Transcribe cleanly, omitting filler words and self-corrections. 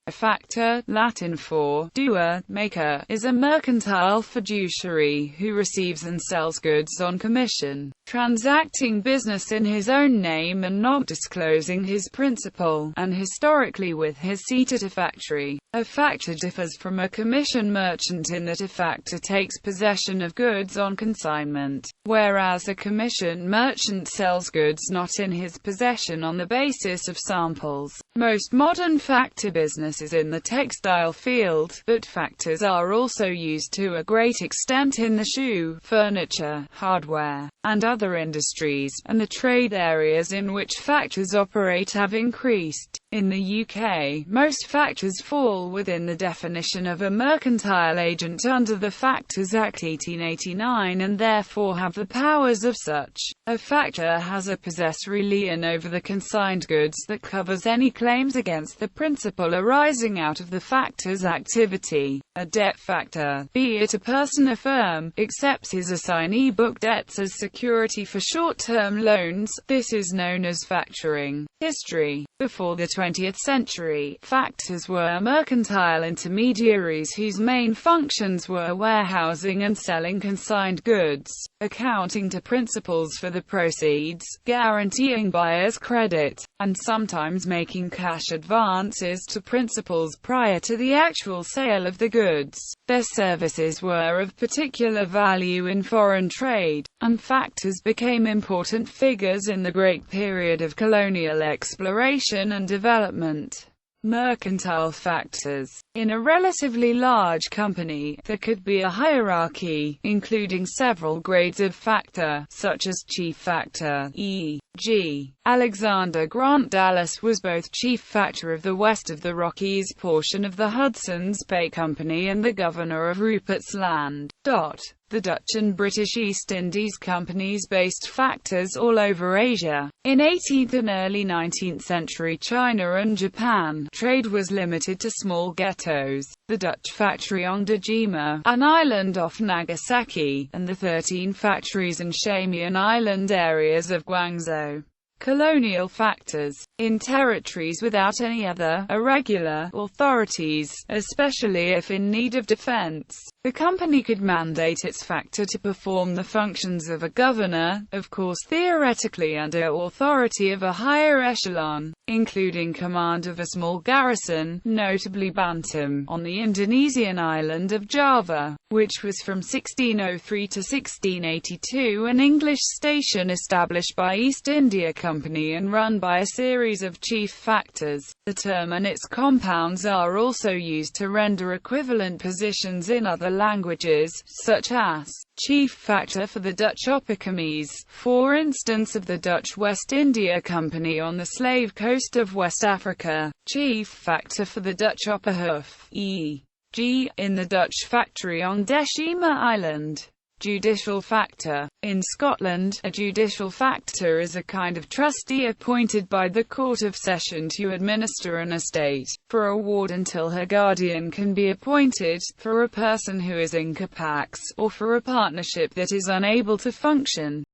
A factor, Latin for doer, maker, is a mercantile fiduciary who receives and sells goods on commission, transacting business in his own name and not disclosing his principal, and historically with his seat at a factory. A factor differs from a commission merchant in that a factor takes possession of goods on consignment, whereas a commission merchant sells goods not in his possession on the basis of samples. Most modern factor business is in the textile field, but factors are also used to a great extent in the shoe, furniture, hardware, and other industries, and the trade areas in which factors operate have increased. In the UK, most factors fall within the definition of a mercantile agent under the Factors Act 1889 and therefore have the powers of such. A factor has a possessory lien over the consigned goods that covers any claims against the principal arising out of the factor's activity. A debt factor, be it a person or firm, accepts his assignee book debts as security for short-term loans. This is known as factoring. History. Before the 20th century, factors were mercantile intermediaries whose main functions were warehousing and selling consigned goods, accounting to principals for the proceeds, guaranteeing buyers' credit, and sometimes making cash advances to principals prior to the actual sale of the goods. Their services were of particular value in foreign trade, and factors became important figures in the great period of colonial exploration and development. Mercantile factors. In a relatively large company, there could be a hierarchy, including several grades of factor, such as chief factor, e.g. Alexander Grant Dallas was both chief factor of the West of the Rockies portion of the Hudson's Bay Company and the governor of Rupert's Land. The Dutch and British East Indies companies based factors all over Asia. In 18th and early 19th century China and Japan, trade was limited to small ghettos. The Dutch factory on Dejima, an island off Nagasaki, and the 13 factories in Shamian Island areas of Guangzhou. Colonial factors. In territories without any other, irregular, authorities, especially if in need of defense, the company could mandate its factor to perform the functions of a governor, of course theoretically under authority of a higher echelon, including command of a small garrison, notably Bantam, on the Indonesian island of Java, which was from 1603 to 1682 an English station established by East India Company and run by a series of chief factors. The term and its compounds are also used to render equivalent positions in other languages, such as chief factor for the Dutch Opperkomies, for instance of the Dutch West India Company on the slave coast of West Africa, chief factor for the Dutch Opperhof, e.g. in the Dutch factory on Deshima Island. Judicial factor. In Scotland, a judicial factor is a kind of trustee appointed by the Court of Session to administer an estate, for a ward until her guardian can be appointed, for a person who is incapax, or for a partnership that is unable to function.